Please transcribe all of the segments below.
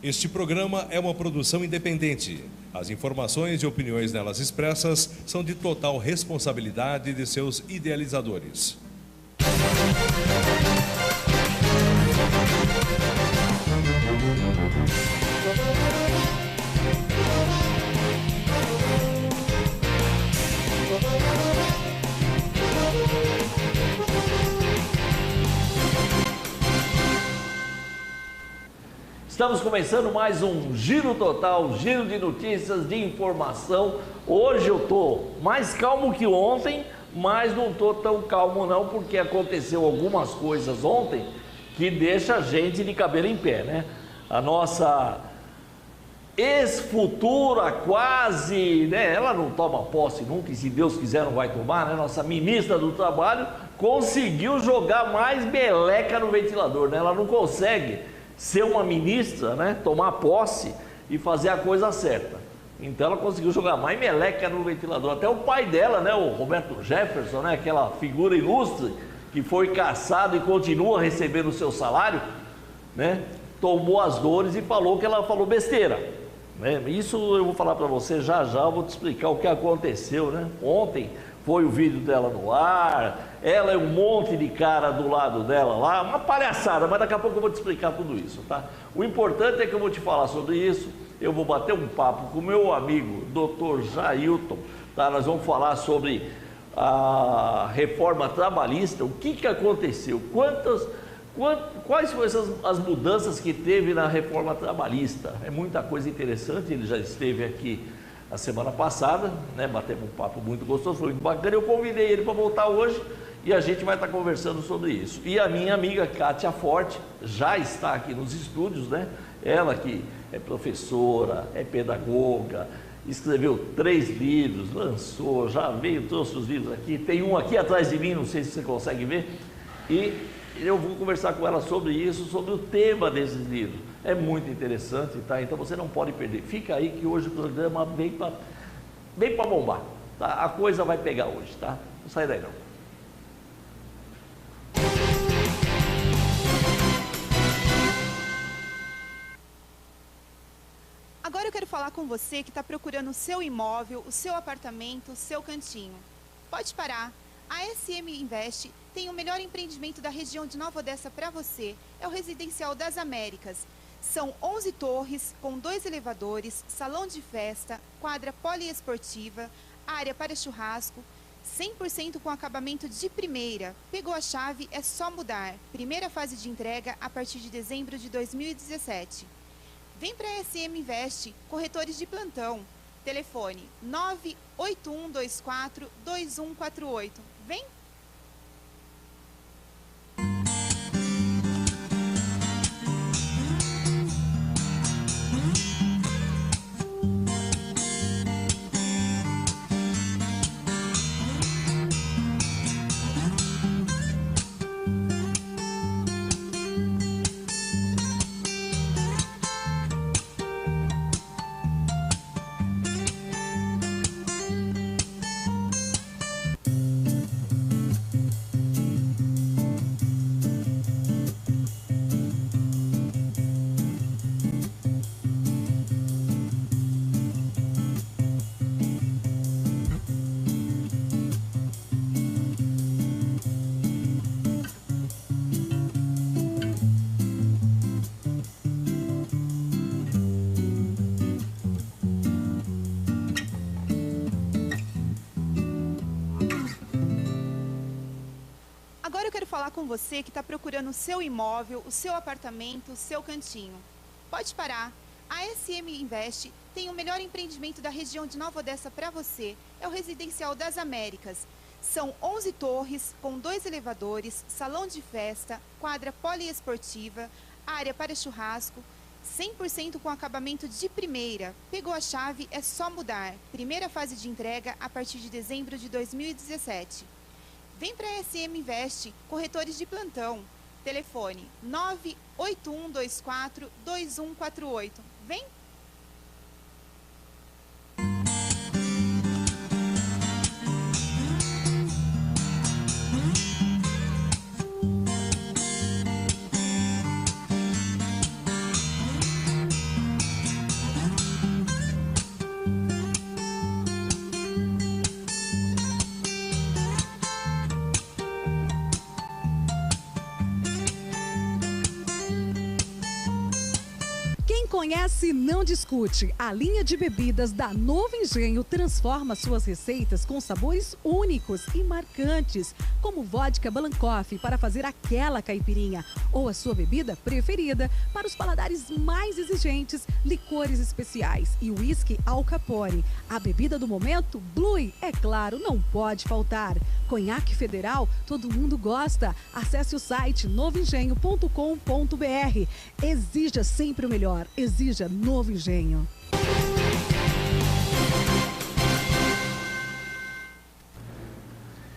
Este programa é uma produção independente. As informações e opiniões nelas expressas são de total responsabilidade de seus idealizadores. Estamos começando mais um Giro Total, giro de notícias, de informação. Hoje eu estou mais calmo que ontem, mas não estou tão calmo não, porque aconteceu algumas coisas ontem que deixa a gente de cabelo em pé, né? A nossa ex-futura quase, né? Ela não toma posse nunca e se Deus quiser não vai tomar, né? Nossa ministra do Trabalho conseguiu jogar mais meleca no ventilador, né? Ela não consegue ser uma ministra, né, tomar posse e fazer a coisa certa. Então ela conseguiu jogar mais meleca no ventilador. Até o pai dela, né, o Roberto Jefferson, né, aquela figura ilustre que foi caçado e continua recebendo o seu salário, né, tomou as dores e falou que ela falou besteira. Né? Isso eu vou falar para você já, eu vou te explicar o que aconteceu, né? Ontem foi o vídeo dela no ar, ela é um monte de cara do lado dela lá, uma palhaçada, mas daqui a pouco eu vou te explicar tudo isso, tá? O importante é que eu vou te falar sobre isso, eu vou bater um papo com o meu amigo, Dr. Jailton, tá? Nós vamos falar sobre a reforma trabalhista, o que aconteceu, quais foram as mudanças que teve na reforma trabalhista. É muita coisa interessante, ele já esteve aqui a semana passada, né, batemos um papo muito gostoso, foi muito bacana, eu convidei ele para voltar hoje e a gente vai estar conversando sobre isso. E a minha amiga Kátia Forte já está aqui nos estúdios, né? Ela que é professora, é pedagoga, escreveu 3 livros, lançou, já veio, trouxe os livros aqui, tem um aqui atrás de mim, não sei se você consegue ver, e eu vou conversar com ela sobre isso, sobre o tema desses livros. É muito interessante, tá? Então você não pode perder. Fica aí que hoje o programa vem para bombar, tá? A coisa vai pegar hoje, tá? Não sai daí não. Agora eu quero falar com você que está procurando o seu imóvel, o seu apartamento, o seu cantinho. Pode parar. A SM Invest tem o melhor empreendimento da região de Nova Odessa para você. É o Residencial das Américas. São 11 torres com 2 elevadores, salão de festa, quadra poliesportiva, área para churrasco, 100% com acabamento de primeira. Pegou a chave, é só mudar. Primeira fase de entrega a partir de dezembro de 2017. Vem para a SM Invest, corretores de plantão. Telefone 981242148. Vem! Agora eu quero falar com você que está procurando o seu imóvel, o seu apartamento, o seu cantinho. Pode parar. A SM Invest tem o melhor empreendimento da região de Nova Odessa para você. É o Residencial das Américas. São 11 torres com 2 elevadores, salão de festa, quadra poliesportiva, área para churrasco, 100% com acabamento de primeira. Pegou a chave, é só mudar. Primeira fase de entrega a partir de dezembro de 2017. Vem para a SM Invest, corretores de plantão. Telefone 981242148. Vem! conhece, não discute. A linha de bebidas da Novo Engenho transforma suas receitas com sabores únicos e marcantes, como vodka Balancoff para fazer aquela caipirinha, ou a sua bebida preferida para os paladares mais exigentes, licores especiais e uísque Al Capone. A bebida do momento, Blue, é claro, não pode faltar. Conhaque Federal, todo mundo gosta. Acesse o site novoengenho.com.br. Exija sempre o melhor. Exija Novo Engenho.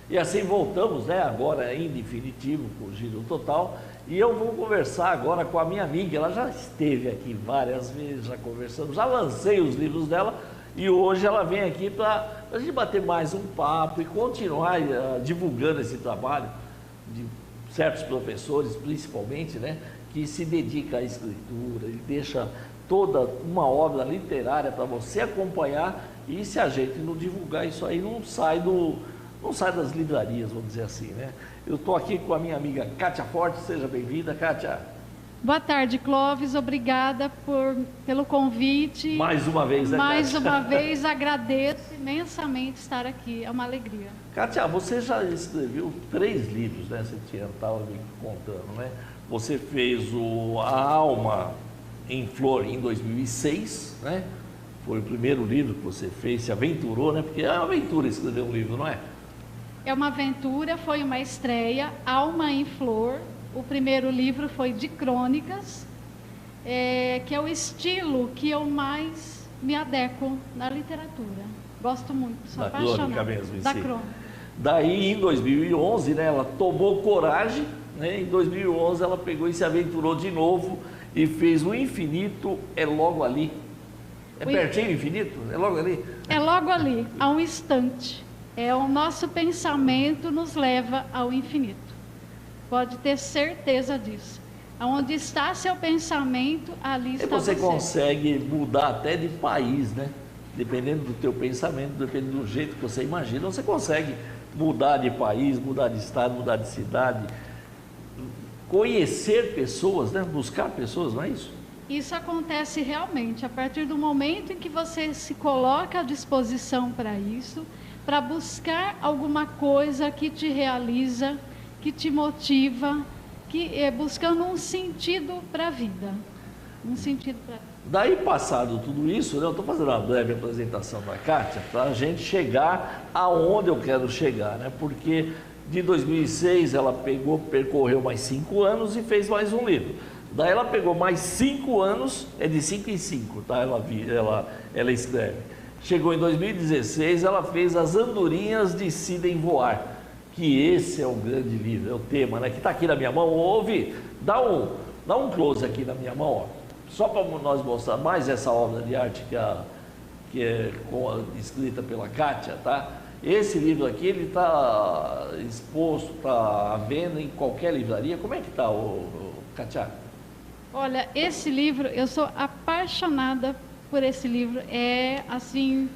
E assim voltamos, né, agora em definitivo com o Giro Total. E eu vou conversar agora com a minha amiga. Ela já esteve aqui várias vezes, já conversamos, já lancei os livros dela. E hoje ela vem aqui para a gente bater mais um papo e continuar divulgando esse trabalho de certos professores, principalmente, né, que se dedica à escritura, ele deixa toda uma obra literária para você acompanhar, e se a gente não divulgar isso aí, não sai das livrarias, vamos dizer assim, né? Eu estou aqui com a minha amiga Kátia Forte, seja bem-vinda, Kátia. Boa tarde, Clóvis, obrigada pelo convite. Mais uma vez, né, Mais Kátia? uma vez, agradeço imensamente estar aqui, é uma alegria. Kátia, você já escreveu 3 livros, né? Você estava me contando, né? Você fez A Alma em Flor em 2006, né? Foi o primeiro livro que você fez, se aventurou, né? Porque é uma aventura escrever um livro, não é? É uma aventura, foi uma estreia, Alma em Flor. O primeiro livro foi de crônicas, que é o estilo que eu mais me adequo na literatura. Gosto muito, sou apaixonada. Da crônica mesmo, da sim. crônica. Daí, em 2011, né, ela tomou coragem, né? Em 2011 ela pegou e se aventurou de novo e fez O Infinito é Logo Ali. É pertinho o infinito? É logo ali? É logo ali, a um instante. O nosso pensamento nos leva ao infinito. Pode ter certeza disso. Onde está seu pensamento, ali está você. E você consegue mudar até de país, né? Dependendo do teu pensamento, dependendo do jeito que você imagina, você consegue mudar de país, mudar de estado, mudar de cidade, conhecer pessoas, né? Buscar pessoas, não é isso? Isso acontece realmente a partir do momento em que você se coloca à disposição para isso, para buscar alguma coisa que te realiza, que te motiva, que é buscando um sentido para a vida. Um sentido para a vida. Daí, passado tudo isso, né, eu estou fazendo uma breve apresentação da Kátia para a gente chegar aonde eu quero chegar, né? Porque de 2006 ela percorreu mais 5 anos e fez mais um livro. Daí ela pegou mais 5 anos, é de 5 em 5, tá? Ela escreve. Chegou em 2016, ela fez As Andorinhas Decidem Voar, que esse é o grande livro, é o tema, né? Que está aqui na minha mão. Ouve, dá um close aqui na minha mão, ó, só para nós mostrar mais essa obra de arte que é escrita pela Kátia, tá? Esse livro aqui, ele está exposto, está à venda em qualquer livraria. Como é que está, Kátia? Olha, esse livro, eu sou apaixonada por esse livro. É, assim,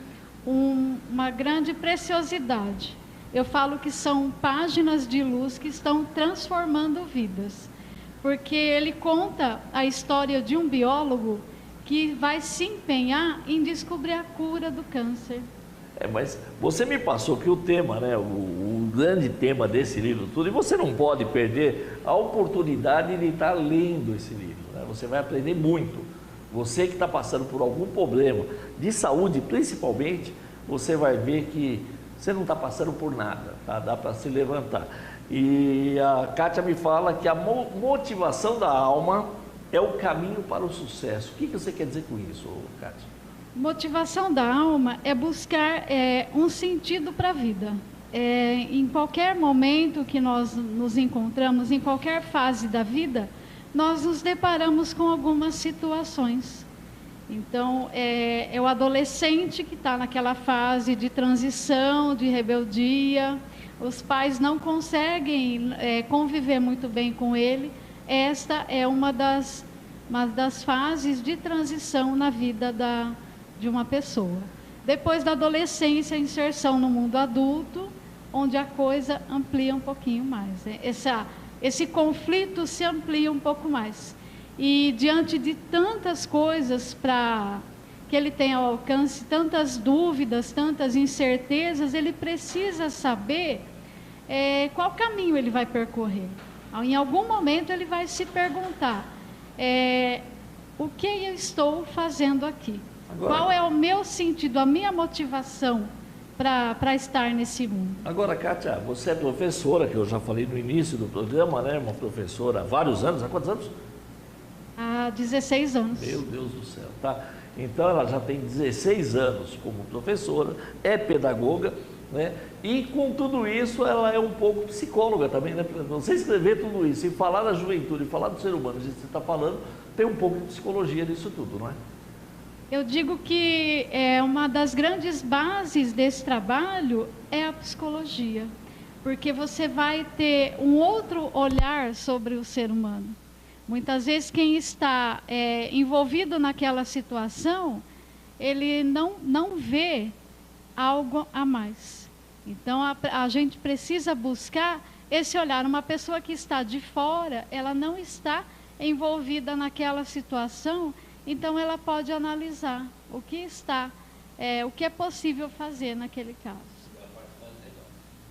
uma grande preciosidade. Eu falo que são páginas de luz que estão transformando vidas. Porque ele conta a história de um biólogo que vai se empenhar em descobrir a cura do câncer. Mas você me passou que o tema, né, o grande tema desse livro tudo, e você não pode perder a oportunidade de estar lendo esse livro, né? Você vai aprender muito. Você que está passando por algum problema de saúde, principalmente, você vai ver que você não está passando por nada, tá? Dá para se levantar. E a Kátia me fala que a motivação da alma é o caminho para o sucesso. O que você quer dizer com isso, Kátia? Motivação da alma é buscar um sentido para a vida. Em qualquer momento que nós nos encontramos, em qualquer fase da vida, nós nos deparamos com algumas situações. Então, é o adolescente que está naquela fase de transição, de rebeldia. Os pais não conseguem conviver muito bem com ele. Esta é uma das fases de transição na vida de uma pessoa. Depois da adolescência, a inserção no mundo adulto, onde a coisa amplia um pouquinho mais. Esse conflito se amplia um pouco mais. E diante de tantas coisas que ele tem ao alcance, tantas dúvidas, tantas incertezas, ele precisa saber qual caminho ele vai percorrer. Em algum momento ele vai se perguntar, o que eu estou fazendo aqui? Agora, qual é o meu sentido, a minha motivação para estar nesse mundo? Agora, Kátia, você é professora, que eu já falei no início do programa, né? Uma professora há vários anos, há quantos anos? Há 16 anos. Meu Deus do céu, tá? Então ela já tem 16 anos como professora, é pedagoga, né? E com tudo isso ela é um pouco psicóloga também, né? Você escrever tudo isso e falar da juventude, falar do ser humano, que você está falando, tem um pouco de psicologia nisso tudo, não é? Eu digo que uma das grandes bases desse trabalho é a psicologia, porque você vai ter um outro olhar sobre o ser humano. Muitas vezes quem está envolvido naquela situação, ele não vê algo a mais. Então a gente precisa buscar esse olhar. Uma pessoa que está de fora, ela não está envolvida naquela situação, então ela pode analisar o que é possível fazer naquele caso.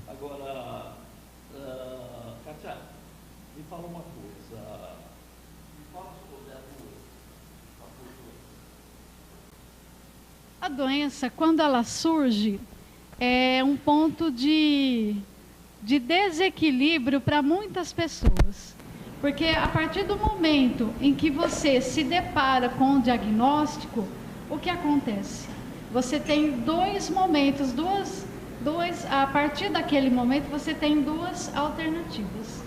Agora, Kátia, me fala uma coisa. A doença, quando ela surge, é um ponto de desequilíbrio para muitas pessoas. Porque a partir do momento em que você se depara com o diagnóstico, o que acontece? Você tem dois momentos, a partir daquele momento você tem duas alternativas.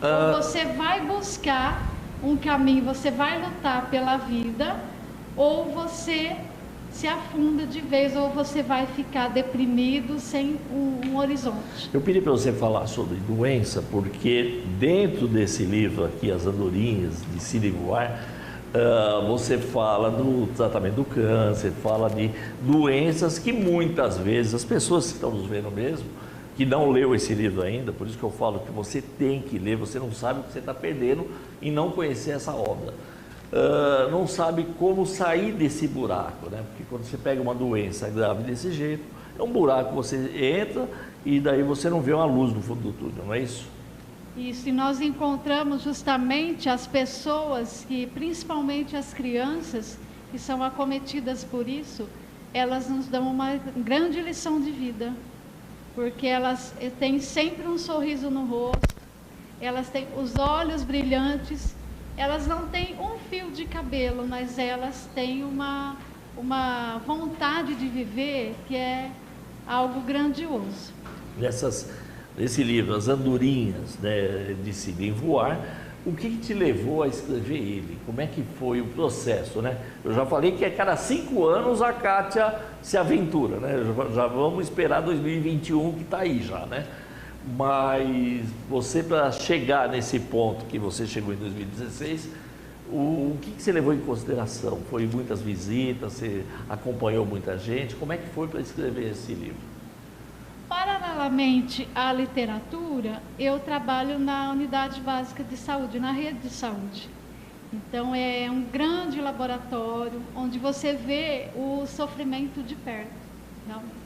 Ou você vai buscar um caminho, você vai lutar pela vida, ou você se afunda de vez, ou você vai ficar deprimido sem um horizonte. Eu pedi para você falar sobre doença, porque dentro desse livro aqui, As Andorinhas, de Cine Voar, você fala do tratamento do câncer, fala de doenças que muitas vezes as pessoas que estão nos vendo mesmo, que não leu esse livro ainda, por isso que eu falo que você tem que ler, você não sabe o que você está perdendo em não conhecer essa obra. Não sabe como sair desse buraco, né? Porque quando você pega uma doença grave desse jeito, é um buraco que você entra e daí você não vê uma luz no fundo do túnel, não é isso? Isso, e nós encontramos justamente as pessoas que, principalmente as crianças, que são acometidas por isso, elas nos dão uma grande lição de vida, porque elas têm sempre um sorriso no rosto, elas têm os olhos brilhantes. Elas não têm um fio de cabelo, mas elas têm uma vontade de viver que é algo grandioso. Nesse livro, As Andorinhas, né, de Cine Voar, o que te levou a escrever ele? Como é que foi o processo, né? Eu já falei que a cada 5 anos a Kátia se aventura, né? Já vamos esperar 2021 que está aí já, né? Mas você, para chegar nesse ponto que você chegou em 2016, o que você levou em consideração? Foi muitas visitas, você acompanhou muita gente? Como é que foi para escrever esse livro? Paralelamente à literatura, eu trabalho na unidade básica de saúde, na rede de saúde. Então é um grande laboratório onde você vê o sofrimento de perto, realmente.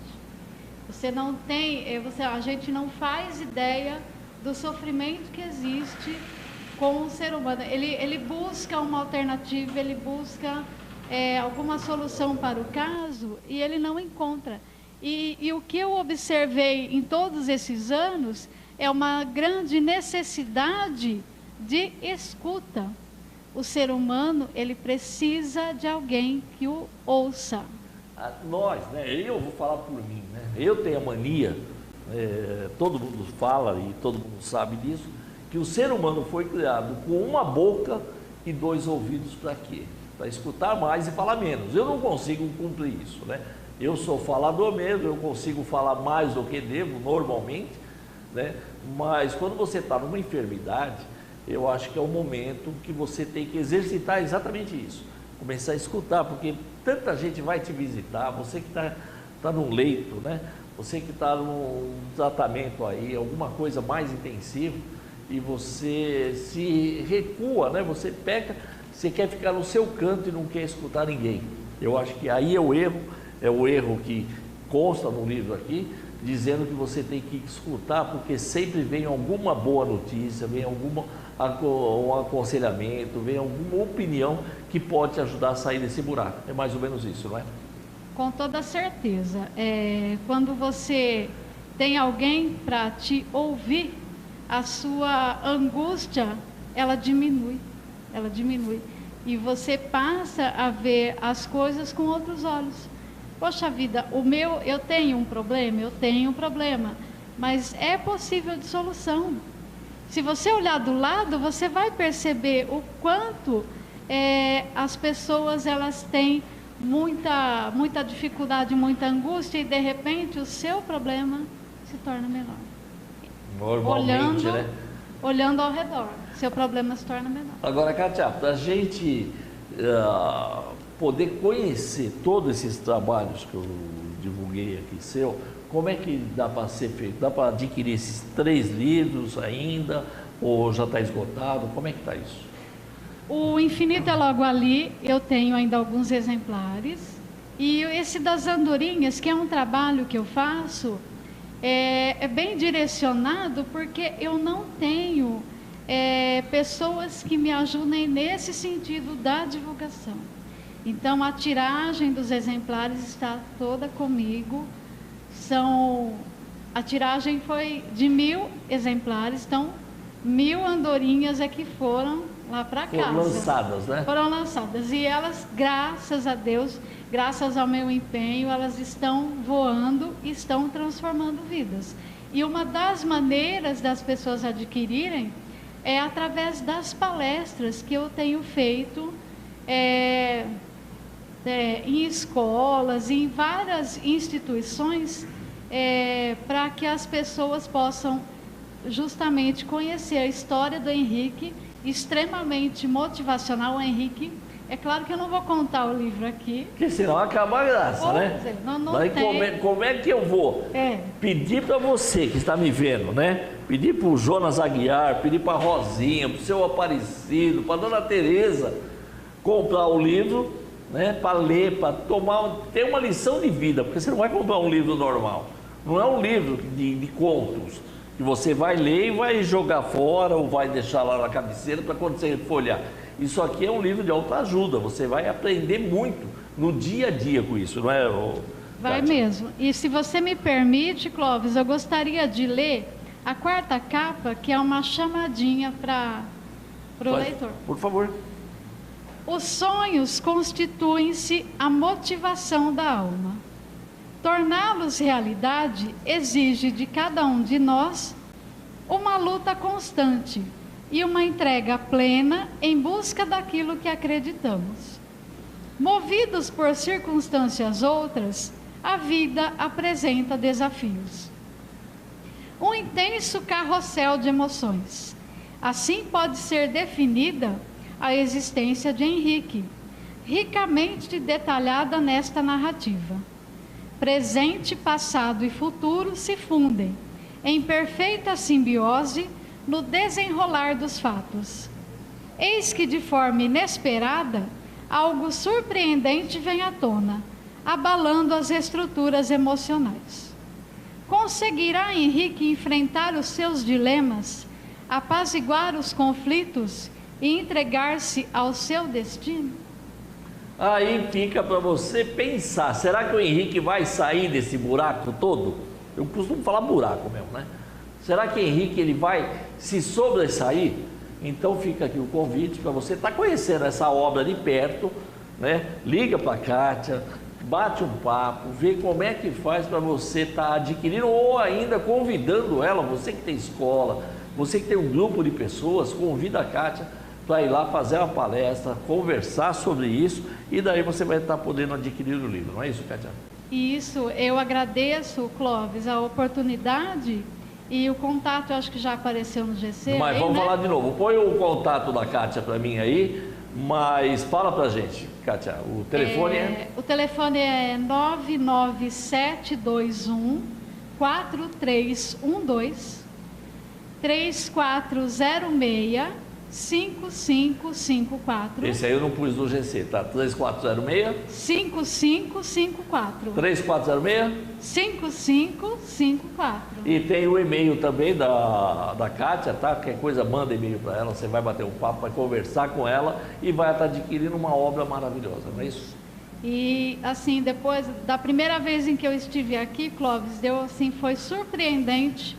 Você não tem, a gente não faz ideia do sofrimento que existe com o ser humano. Ele busca uma alternativa, ele busca alguma solução para o caso e ele não encontra. E o que eu observei em todos esses anos é uma grande necessidade de escuta. O ser humano, ele precisa de alguém que o ouça. Nós, né? Eu vou falar por mim, né? Eu tenho a mania, todo mundo fala e todo mundo sabe disso, que o ser humano foi criado com uma boca e 2 ouvidos para quê? Para escutar mais e falar menos. Eu não consigo cumprir isso, né? Eu sou falador mesmo, eu consigo falar mais do que devo normalmente, né? Mas quando você está numa enfermidade, eu acho que é o momento que você tem que exercitar exatamente isso. Começar a escutar, porque tanta gente vai te visitar, você que está num leito, né? Você que está num tratamento aí, alguma coisa mais intensiva, e você se recua, né? Você peca, você quer ficar no seu canto e não quer escutar ninguém. Eu acho que aí é o erro que consta no livro aqui, dizendo que você tem que escutar, porque sempre vem alguma boa notícia, vem um aconselhamento, vem alguma opinião que pode te ajudar a sair desse buraco. É mais ou menos isso, não é? Com toda certeza. Quando você tem alguém para te ouvir, a sua angústia, ela diminui. E você passa a ver as coisas com outros olhos. Poxa vida, eu tenho um problema, mas é possível de solução. Se você olhar do lado, você vai perceber o quanto as pessoas elas têm muita dificuldade, muita angústia, e de repente o seu problema se torna menor. Normalmente, né? Olhando ao redor, seu problema se torna menor. Agora, Kátia, para a gente poder conhecer todos esses trabalhos que eu divulguei aqui seu, como é que dá para ser feito? Dá para adquirir esses 3 livros ainda? Ou já está esgotado? Como é que está isso? O Infinito é logo ali, eu tenho ainda alguns exemplares. E esse das andorinhas, que é um trabalho que eu faço, é bem direcionado, porque eu não tenho pessoas que me ajudem nesse sentido da divulgação. Então, a tiragem dos exemplares está toda comigo. A tiragem foi de 1000 exemplares, então 1000 andorinhas é que foram lá para casa. Foram lançadas, né? Foram lançadas. E elas, graças a Deus, graças ao meu empenho, elas estão voando e estão transformando vidas. E uma das maneiras das pessoas adquirirem é através das palestras que eu tenho feito em escolas, em várias instituições, para que as pessoas possam justamente conhecer a história do Henrique, extremamente motivacional. O Henrique, é claro que eu não vou contar o livro aqui, porque senão acaba a graça, né? Não tem. Como é que eu vou pedir para você que está me vendo, né? Pedir para o Jonas Aguiar, pedir para a Rosinha, para o seu Aparecido, para a Dona Tereza comprar o livro, né? Para ler, para ter uma lição de vida, porque você não vai comprar um livro normal. Não é um livro de contos que você vai ler e vai jogar fora ou vai deixar lá na cabeceira para quando você folhear. Isso aqui é um livro de autoajuda, você vai aprender muito no dia a dia com isso, não é? Vai mesmo. E se você me permite, Clóvis, eu gostaria de ler a 4ª capa, que é uma chamadinha para o leitor. Por favor. Os sonhos constituem-se a motivação da alma. Torná-los realidade exige de cada um de nós uma luta constante e uma entrega plena em busca daquilo que acreditamos. Movidos por circunstâncias outras, a vida apresenta desafios. Um intenso carrossel de emoções. Assim pode ser definida a existência de Henrique, ricamente detalhada nesta narrativa. Presente, passado e futuro se fundem em perfeita simbiose no desenrolar dos fatos. Eis que, de forma inesperada, algo surpreendente vem à tona, abalando as estruturas emocionais. Conseguirá Henrique enfrentar os seus dilemas, apaziguar os conflitos e entregar-se ao seu destino? Aí fica para você pensar, será que o Henrique vai sair desse buraco todo? Eu costumo falar buraco mesmo, né? Será que o Henrique ele vai se sobressair? Então fica aqui o convite para você estar conhecendo essa obra de perto, né? Liga para a Kátia, bate um papo, vê como é que faz para você estar adquirindo ou ainda convidando ela, você que tem escola, você que tem um grupo de pessoas, convida a Kátia para ir lá fazer uma palestra, conversar sobre isso, e daí você vai estar podendo adquirir o livro, não é isso, Kátia? Isso, eu agradeço, Clóvis, a oportunidade e o contato, eu acho que já apareceu no GC. Mas vamos falar de novo, põe o contato da Kátia para mim aí, mas fala para a gente, Kátia, o telefone O telefone é 99721-4312 3406-5554. Esse aí eu não pus no GC, tá? 3406? 5554. 3406? 5554. E tem o e-mail também da Kátia, tá? Qualquer coisa, manda e-mail para ela, você vai bater um papo, vai conversar com ela e vai estar adquirindo uma obra maravilhosa, não é isso? E assim, depois da primeira vez em que eu estive aqui, Clóvis, foi surpreendente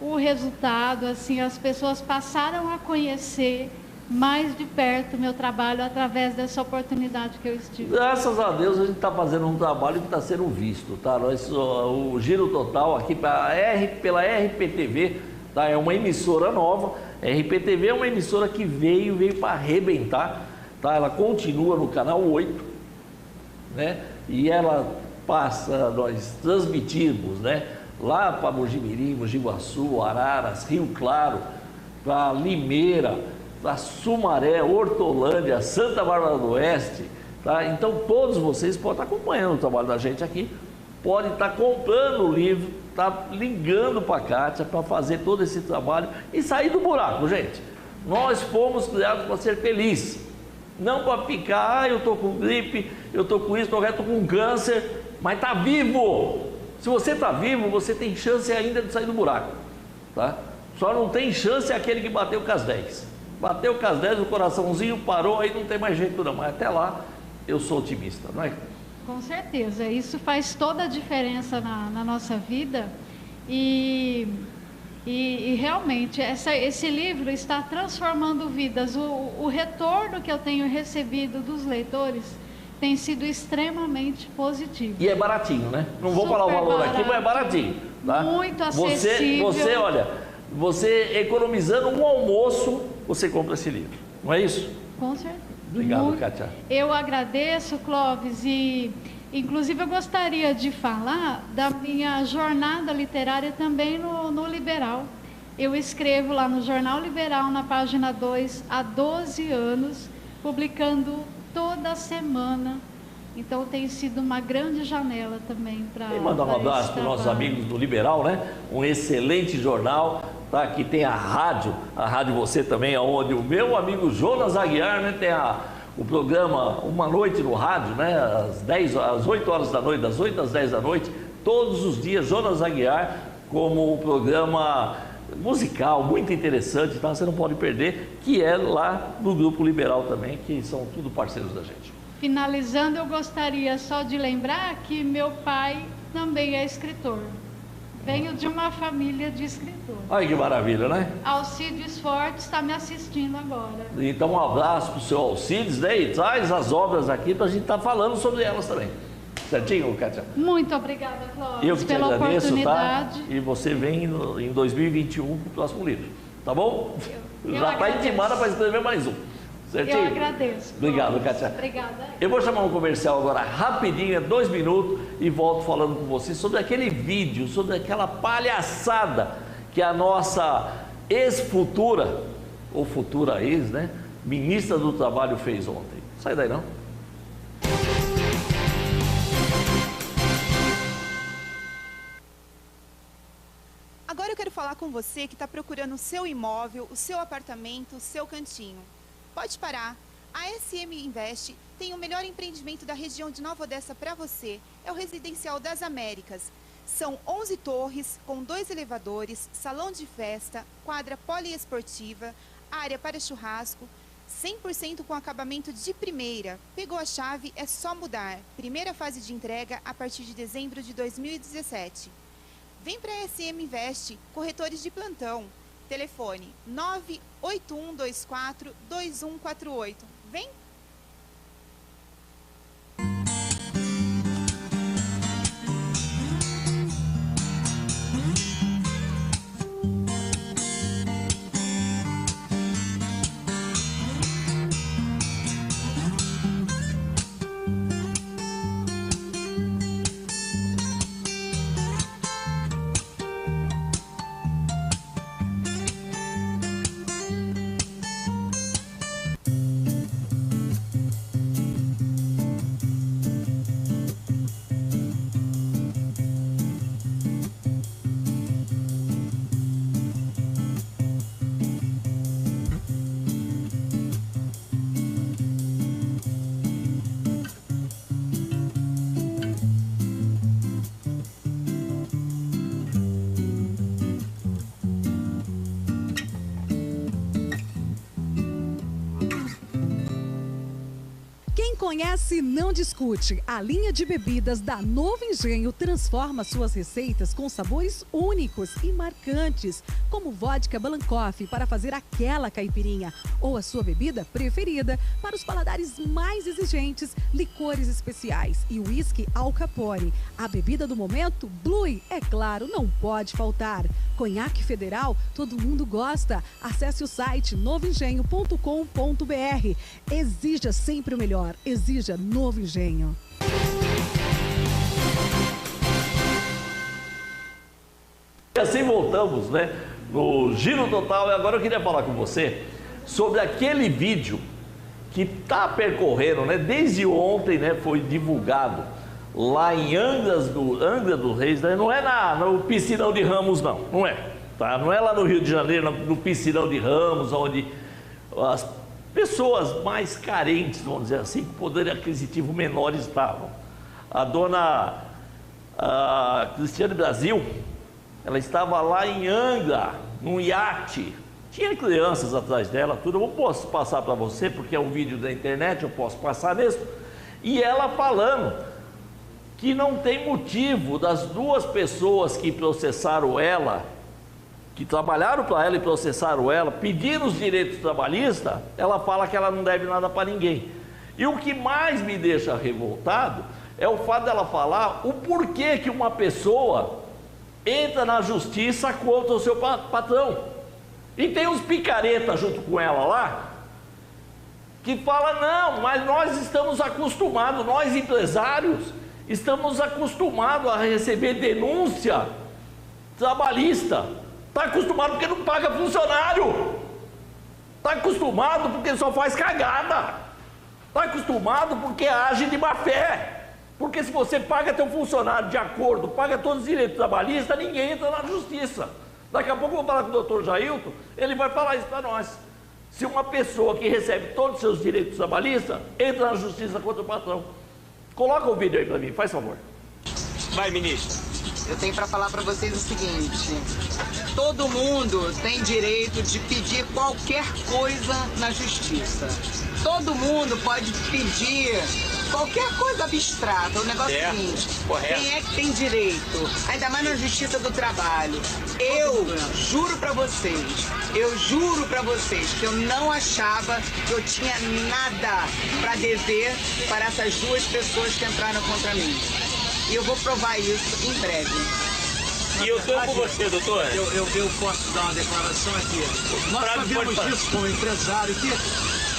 o resultado, assim, as pessoas passaram a conhecer mais de perto o meu trabalho através dessa oportunidade que eu estive. Graças a Deus a gente está fazendo um trabalho que está sendo visto, tá? O Giro Total aqui pela RPTV, tá? É uma emissora nova. A RPTV é uma emissora que veio para arrebentar, tá? Ela continua no canal 8, né? E ela passa, nós transmitimos, né? Lá para Mojimirim, Mogi Guaçu, Araras, Rio Claro, para Limeira, para Sumaré, Hortolândia, Santa Bárbara do Oeste, tá? Então todos vocês podem estar acompanhando o trabalho da gente aqui, podem estar comprando o livro, tá ligando para a Kátia para fazer todo esse trabalho e sair do buraco, gente. Nós fomos criados para ser felizes, não para ficar, eu estou com gripe, eu estou com isso, estou com câncer, mas está vivo. Se você está vivo, você tem chance ainda de sair do buraco, tá? Só não tem chance aquele que bateu com as 10. Bateu com as 10, o coraçãozinho parou, aí não tem mais jeito não. Mas até lá, eu sou otimista, não é? Com certeza, isso faz toda a diferença na nossa vida. E realmente, esse livro está transformando vidas. O retorno que eu tenho recebido dos leitores tem sido extremamente positivo. E é baratinho, né? Não vou falar o valor aqui, mas é baratinho. Tá? Muito acessível. Você economizando um almoço, você compra esse livro. Não é isso? Com certeza. Obrigado, Kátia. Eu agradeço, Clóvis, e inclusive eu gostaria de falar da minha jornada literária também no Liberal. Eu escrevo lá no Jornal Liberal, na página 2, há 12 anos, publicando toda semana. Então tem sido uma grande janela também para... E mandar um abraço para os nossos amigos do Liberal, né? Um excelente jornal, tá? Que tem a rádio Você também, onde o meu amigo Jonas Aguiar, né? Tem o programa Uma Noite no Rádio, né? Às 8 horas da noite, das 8 às 10 da noite, todos os dias, Jonas Aguiar, como um programa musical muito interessante, tá? Você não pode perder, que é lá no Grupo Liberal também, que são tudo parceiros da gente. Finalizando, eu gostaria só de lembrar que meu pai também é escritor. Venho de uma família de escritores. Olha que maravilha, né? Alcides Fortes está me assistindo agora. Então um abraço para o seu Alcides, né? E traz as obras aqui para a gente estar falando sobre elas também. Certinho, Kátia? Muito obrigada, Clóvis, eu que te pela agradeço, oportunidade. Tá? E você vem em 2021 para o próximo livro, tá bom? Eu já está intimada para escrever mais um. Certinho? Eu agradeço. Obrigado, Kátia. Obrigada. Eu vou chamar um comercial agora rapidinho, 2 minutos, e volto falando com você sobre aquele vídeo, sobre aquela palhaçada que a nossa ex-futura, ou futura ex, né? Ministra do Trabalho fez ontem. Sai daí não. Agora eu quero falar com você que está procurando o seu imóvel, o seu apartamento, o seu cantinho. Pode parar. A SM Invest tem o melhor empreendimento da região de Nova Odessa para você. É o Residencial das Américas. São 11 torres com 2 elevadores, salão de festa, quadra poliesportiva, área para churrasco, 100% com acabamento de primeira. Pegou a chave, é só mudar. Primeira fase de entrega a partir de dezembro de 2017. Vem para a SM Invest, corretores de plantão. Telefone 981242148. Vem! Conhece e não discute. A linha de bebidas da Novo Engenho transforma suas receitas com sabores únicos e marcantes, como vodka Balancoff para fazer aquela caipirinha, ou a sua bebida preferida para os paladares mais exigentes, licores especiais e uísque Al Capone. A bebida do momento, Blue, é claro, não pode faltar. Conhaque Federal, todo mundo gosta. Acesse o site novoengenho.com.br. Exija sempre o melhor. Exija Novo Engenho. E assim voltamos, né? No Giro Total. E agora eu queria falar com você sobre aquele vídeo que está percorrendo, né? Desde ontem, né? Foi divulgado lá em Angra dos Reis, né? Não é no Piscinão de Ramos, não é, tá? Não é lá no Rio de Janeiro, no Piscinão de Ramos, onde as pessoas mais carentes, vamos dizer assim, com poder aquisitivo menor estavam. A dona Cristiane Brasil, ela estava lá em Angra, num iate, tinha crianças atrás dela, tudo. Eu posso passar para você, porque é um vídeo da internet, eu posso passar mesmo, e ela falando que não tem motivo das duas pessoas que processaram ela, que trabalharam para ela e processaram ela, pediram os direitos trabalhistas, ela fala que ela não deve nada para ninguém. E o que mais me deixa revoltado é o fato dela falar o porquê que uma pessoa entra na justiça contra o seu patrão. E tem uns picaretas junto com ela lá, que fala, não, mas nós estamos acostumados, nós empresários, estamos acostumados a receber denúncia trabalhista. Está acostumado porque não paga funcionário. Está acostumado porque só faz cagada. Está acostumado porque age de má fé. Porque se você paga teu funcionário de acordo, paga todos os direitos trabalhistas, ninguém entra na justiça. Daqui a pouco eu vou falar com o doutor Jailton, ele vai falar isso para nós. Se uma pessoa que recebe todos os seus direitos trabalhistas, entra na justiça contra o patrão. Coloca o vídeo aí para mim, faz favor. Vai, ministro. Eu tenho para falar para vocês o seguinte: todo mundo tem direito de pedir qualquer coisa na justiça. Todo mundo pode pedir qualquer coisa abstrata. O negócio é o seguinte: quem é que tem direito? Ainda mais na justiça do trabalho. Eu juro para vocês que eu não achava que eu tinha nada para dever para essas duas pessoas que entraram contra mim. E eu vou provar isso em breve. E eu estou com você, doutor. Eu posso dar uma declaração aqui. Nós sabemos disso como empresário, que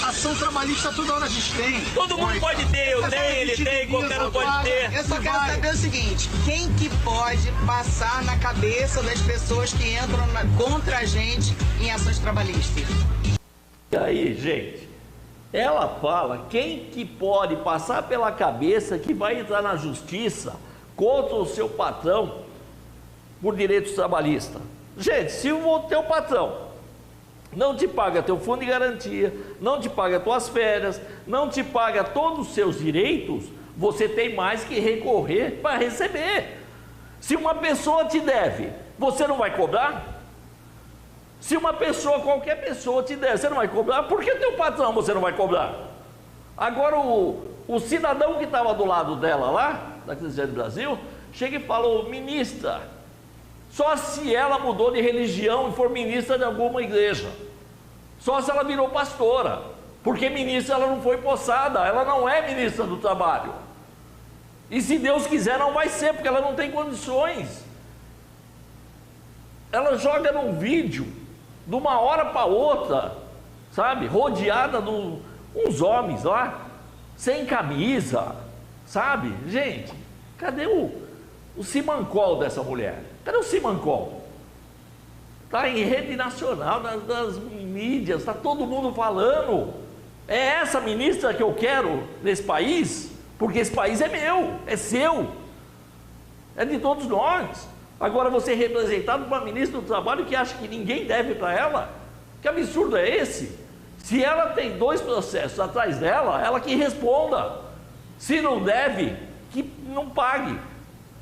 ação trabalhista toda hora a gente tem. Todo mundo pode ter, eu tenho, ele tem, qualquer um pode ter. Eu só quero saber o seguinte: quem que pode passar na cabeça das pessoas que entram contra a gente em ações trabalhistas? E aí, gente? Ela fala, quem que pode passar pela cabeça que vai entrar na justiça contra o seu patrão por direitos trabalhistas? Gente, se o teu patrão não te paga teu fundo de garantia, não te paga tuas férias, não te paga todos os seus direitos, você tem mais que recorrer para receber. Se uma pessoa te deve, você não vai cobrar? Se uma pessoa, qualquer pessoa te der, você não vai cobrar? Por que teu patrão você não vai cobrar? Agora o cidadão que estava do lado dela lá, da Cristiane Brasil, chega e fala, ministra, só se ela mudou de religião e for ministra de alguma igreja. Só se ela virou pastora. Porque ministra ela não foi possada, ela não é ministra do trabalho. E se Deus quiser não vai ser, porque ela não tem condições. Ela joga num vídeo de uma hora para outra, sabe, rodeada de uns homens lá, sem camisa, sabe, gente, cadê o simancol dessa mulher? Cadê o simancol? Está em rede nacional, das mídias, está todo mundo falando, é essa ministra que eu quero nesse país, porque esse país é meu, é seu, é de todos nós. Agora você é representado por uma ministra do trabalho que acha que ninguém deve para ela? Que absurdo é esse? Se ela tem 2 processos atrás dela, ela que responda. Se não deve, que não pague.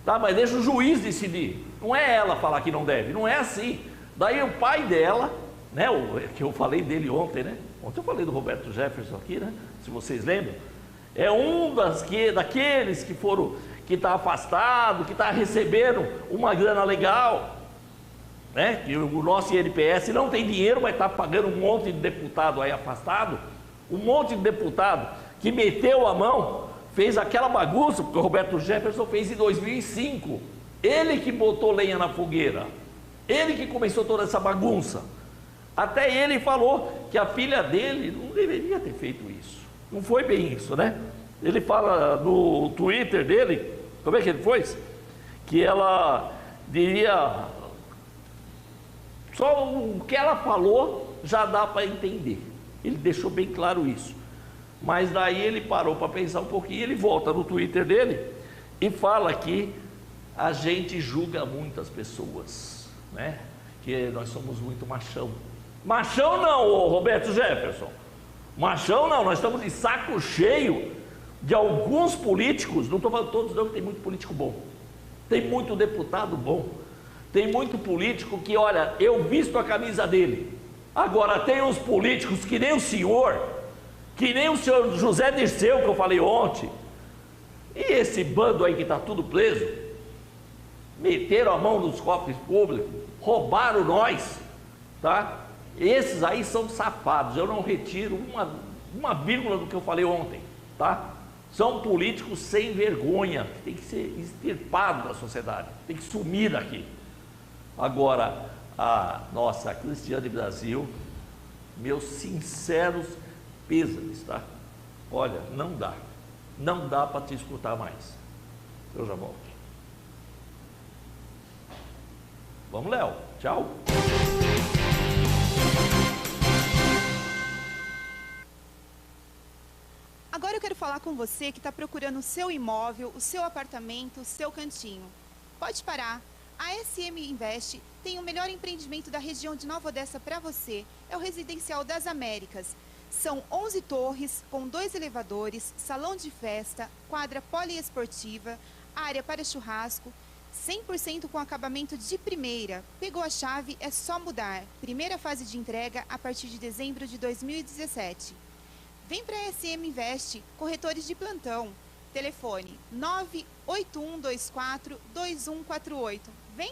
Tá? Mas deixa o juiz decidir. Não é ela falar que não deve, não é assim. Daí o pai dela, né, que eu falei dele ontem, né? Ontem eu falei do Roberto Jefferson aqui, né? Se vocês lembram. É um daqueles que está afastado, que está recebendo uma grana legal, né? Que o nosso INPS não tem dinheiro, mas está pagando um monte de deputado aí afastado, um monte de deputado que meteu a mão, fez aquela bagunça, porque o Roberto Jefferson fez em 2005. Ele que botou lenha na fogueira, ele que começou toda essa bagunça. Até ele falou que a filha dele não deveria ter feito isso. Não foi bem isso, né? Ele fala no Twitter dele, como é que ele foi? Que ela diria... Só o que ela falou já dá para entender. Ele deixou bem claro isso. Mas daí ele parou para pensar um pouquinho, ele volta no Twitter dele e fala que a gente julga muitas pessoas, né? Que nós somos muito machão. Machão não, ô Roberto Jefferson. Machão não, nós estamos de saco cheio de alguns políticos, não estou falando todos não, que tem muito político bom. Tem muito deputado bom. Tem muito político que, olha, eu visto a camisa dele. Agora tem uns políticos que nem o senhor José Dirceu, que eu falei ontem, e esse bando aí que está tudo preso, meteram a mão nos cofres públicos, roubaram nós, tá? Esses aí são safados, eu não retiro uma vírgula do que eu falei ontem, tá? São políticos sem vergonha, que tem que ser extirpados da sociedade, tem que sumir daqui. Agora, a nossa Cristiane Brasil, meus sinceros pêsames, tá? Olha, não dá para te escutar mais. Eu já volto. Vamos, Léo, tchau. Agora eu quero falar com você que está procurando o seu imóvel, o seu apartamento, o seu cantinho. Pode parar. A SM Invest tem o melhor empreendimento da região de Nova Odessa para você. É o Residencial das Américas. São 11 torres com 2 elevadores, salão de festa, quadra poliesportiva, área para churrasco, 100% com acabamento de primeira. Pegou a chave, é só mudar. Primeira fase de entrega a partir de dezembro de 2017. Vem para a SM Invest, corretores de plantão. Telefone 981242148. Vem!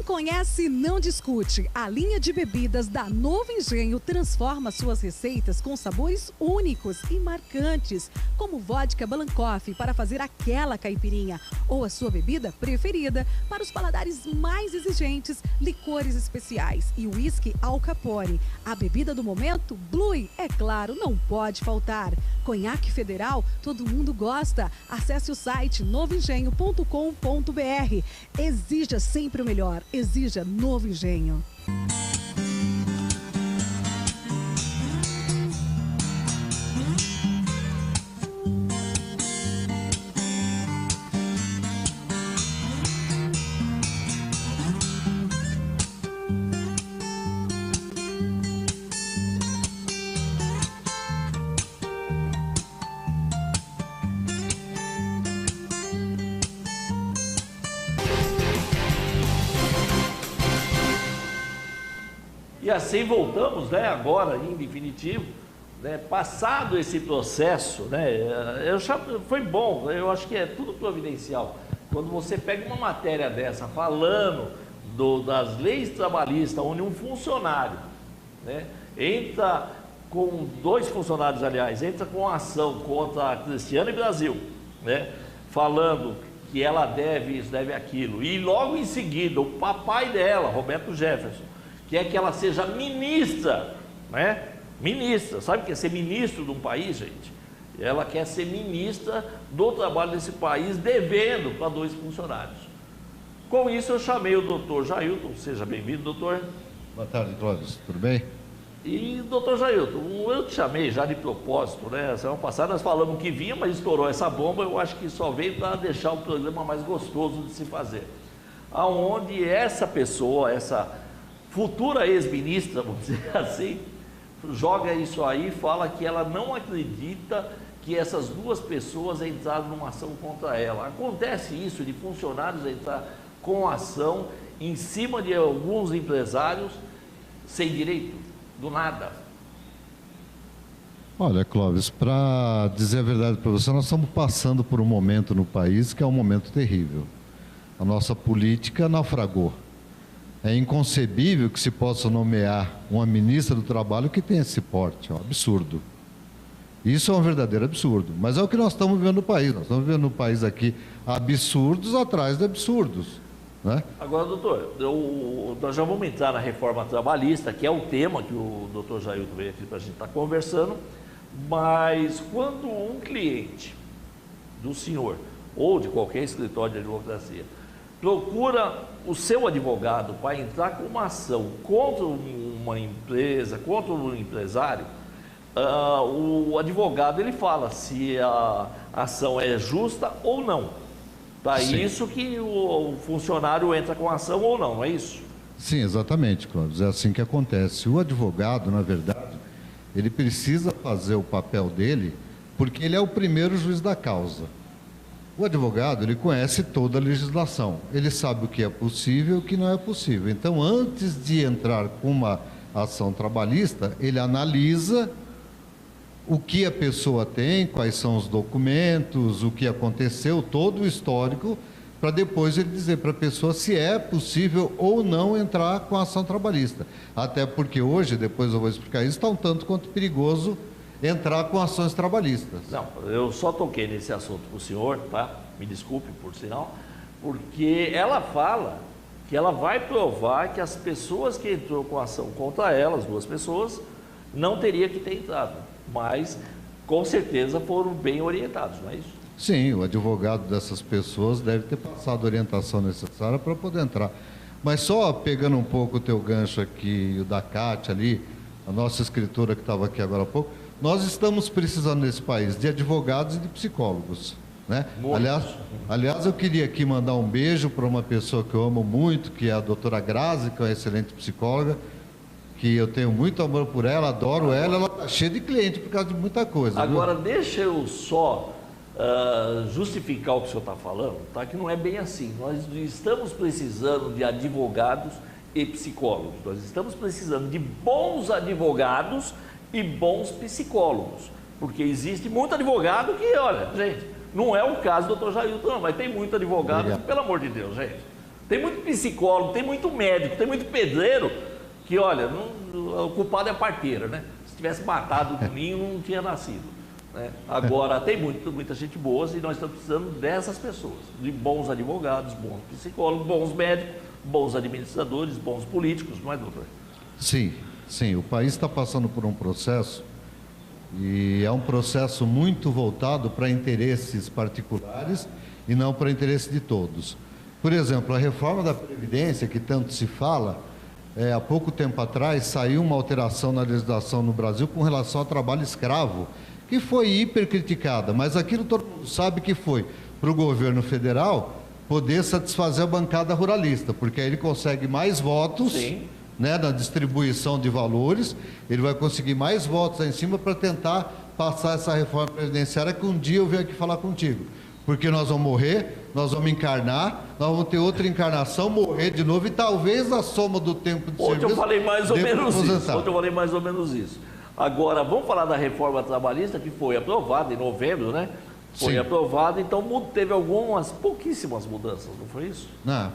Conhece, não discute. A linha de bebidas da Novo Engenho transforma suas receitas com sabores únicos e marcantes, como vodka Balancoff para fazer aquela caipirinha, ou a sua bebida preferida para os paladares mais exigentes, licores especiais e uísque Al Capone. A bebida do momento, Blue, é claro, não pode faltar. Conhaque Federal, todo mundo gosta. Acesse o site novoengenho.com.br. Exija sempre o melhor. Exija Novo Engenho. E assim voltamos, né, agora, em definitivo, né, passado esse processo, né, foi bom, eu acho que é tudo providencial. Quando você pega uma matéria dessa, falando das leis trabalhistas, onde um funcionário, né, entra com 2 funcionários, aliás, entra com ação contra a Cristiane Brasil, né? Falando que ela deve isso, deve aquilo. E logo em seguida, o papai dela, Roberto Jefferson, quer que ela seja ministra, né? Ministra, sabe o que é ser ministro de um país, gente? Ela quer ser ministra do trabalho desse país, devendo para 2 funcionários. Com isso, eu chamei o doutor Jailton. Seja bem-vindo, doutor. Boa tarde, Clóvis. Tudo bem? E, doutor Jailton, eu te chamei já de propósito, né? Semana passada nós falamos que vinha, mas estourou essa bomba. Eu acho que só veio para deixar o programa mais gostoso de se fazer. Aonde essa pessoa, essa futura ex-ministra, vamos dizer assim, joga isso aí e fala que ela não acredita que essas 2 pessoas entraram numa ação contra ela. Acontece isso de funcionários entrar com ação em cima de alguns empresários sem direito, do nada. Olha, Clóvis, para dizer a verdade para você, nós estamos passando por um momento no país que é um momento terrível. A nossa política naufragou. É inconcebível que se possa nomear uma ministra do Trabalho que tenha esse porte, é um absurdo. Isso é um verdadeiro absurdo, mas é o que nós estamos vivendo no país. Nós estamos vivendo no país aqui absurdos atrás de absurdos, né? Agora, doutor, nós já vamos entrar na reforma trabalhista, que é o tema que o doutor Jailton veio aqui para a gente estar conversando, mas quando um cliente do senhor, ou de qualquer escritório de advocacia, procura o seu advogado para entrar com uma ação contra uma empresa, contra um empresário, o advogado ele fala se a ação é justa ou não. Para isso que o funcionário entra com a ação ou não, não é isso? Sim, exatamente, Clóvis. É assim que acontece. O advogado, na verdade, ele precisa fazer o papel dele porque ele é o primeiro juiz da causa. O advogado, ele conhece toda a legislação, ele sabe o que é possível e o que não é possível. Então, antes de entrar com uma ação trabalhista, ele analisa o que a pessoa tem, quais são os documentos, o que aconteceu, todo o histórico, para depois ele dizer para a pessoa se é possível ou não entrar com a ação trabalhista. Até porque hoje, depois eu vou explicar isso, está um tanto quanto perigoso entrar com ações trabalhistas. Não, eu só toquei nesse assunto para o senhor, tá? Me desculpe por sinal, porque ela fala que ela vai provar que as pessoas que entrou com ação contra ela, as 2 pessoas, não teria que ter entrado, mas com certeza foram bem orientados, não é isso? Sim, o advogado dessas pessoas deve ter passado a orientação necessária para poder entrar. Mas só pegando um pouco o teu gancho aqui, o da Cátia ali, a nossa escritora que estava aqui agora há pouco, nós estamos precisando nesse país de advogados e de psicólogos, né? Aliás, eu queria aqui mandar um beijo para uma pessoa que eu amo muito, que é a doutora Grazi, que é uma excelente psicóloga, que eu tenho muito amor por ela, adoro ela está cheia de cliente por causa de muita coisa. Agora, deixa eu só justificar o que o senhor está falando, tá? Que não é bem assim. Nós estamos precisando de advogados e psicólogos. Nós estamos precisando de bons advogados e bons psicólogos, porque existe muito advogado que, olha, gente, não é o caso do doutor Jailton, não, mas tem muito advogado, que, pelo amor de Deus, gente, tem muito psicólogo, tem muito médico, tem muito pedreiro, que, olha, o culpado é a parteira, né? Se tivesse matado o ninho, não tinha nascido, né? Agora, tem muita gente boa e nós estamos precisando dessas pessoas, de bons advogados, bons psicólogos, bons médicos, bons administradores, bons políticos, não é, doutor? Sim. Sim, o país está passando por um processo e é um processo muito voltado para interesses particulares e não para interesse de todos. Por exemplo, a reforma da Previdência, que tanto se fala, há pouco tempo atrás saiu uma alteração na legislação no Brasil com relação ao trabalho escravo, que foi hipercriticada, mas aquilo todo mundo sabe que foi para o governo federal poder satisfazer a bancada ruralista, porque aí ele consegue mais votos. Sim. Né, na distribuição de valores, ele vai conseguir mais votos lá em cima para tentar passar essa reforma previdenciária que um dia eu venho aqui falar contigo. Porque nós vamos morrer, nós vamos encarnar, nós vamos ter outra encarnação, morrer de novo e talvez a soma do tempo de serviço... Ontem eu falei mais ou menos isso. Agora, vamos falar da reforma trabalhista que foi aprovada em novembro, né? Foi aprovada, então teve pouquíssimas mudanças, não foi isso? Não,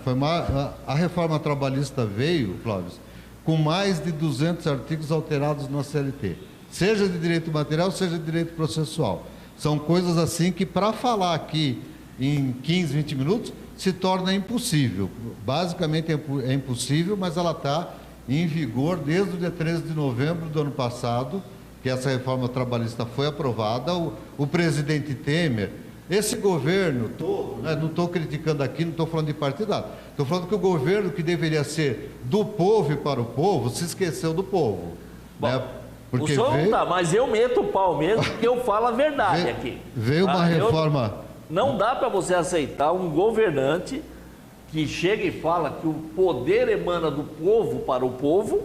a reforma trabalhista veio, Clóvis, com mais de 200 artigos alterados na CLT. seja de direito material, seja de direito processual. São coisas assim que, para falar aqui em 15, 20 minutos, se torna impossível. Basicamente é impossível, mas ela está em vigor desde o dia 13 de novembro do ano passado, que essa reforma trabalhista foi aprovada. O presidente Temer, esse governo todo, né, não estou criticando aqui, não estou falando de partidado, estou falando que o governo que deveria ser do povo e para o povo, se esqueceu do povo. Bom, né? Porque o senhor não tá, mas eu meto o pau mesmo, porque eu falo a verdade aqui. Veio uma reforma... Não dá para você aceitar um governante que chega e fala que o poder emana do povo para o povo,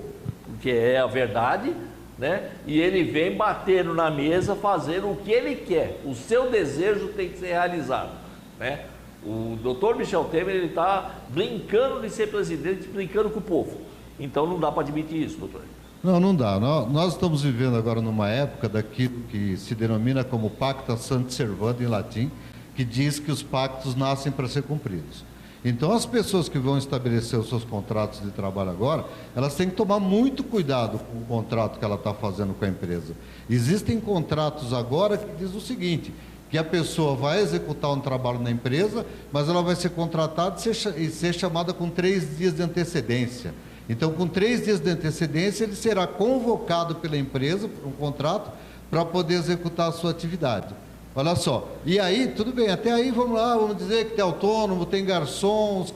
que é a verdade, né? E ele vem batendo na mesa, fazendo o que ele quer. O seu desejo tem que ser realizado, né? O doutor Michel Temer, ele está brincando de ser presidente, brincando com o povo. Então não dá para admitir isso, doutor. Não dá. Nós estamos vivendo agora numa época daquilo que se denomina como pacta sunt servanda em latim, que diz que os pactos nascem para ser cumpridos. Então, as pessoas que vão estabelecer os seus contratos de trabalho agora, elas têm que tomar muito cuidado com o contrato que ela está fazendo com a empresa. Existem contratos agora que diz o seguinte, que a pessoa vai executar um trabalho na empresa, mas ela vai ser contratada e ser chamada com 3 dias de antecedência. Então, com 3 dias de antecedência, ele será convocado pela empresa, por um contrato, para poder executar a sua atividade. Olha só, e aí, tudo bem, até aí vamos lá, vamos dizer que tem autônomo, tem garçons,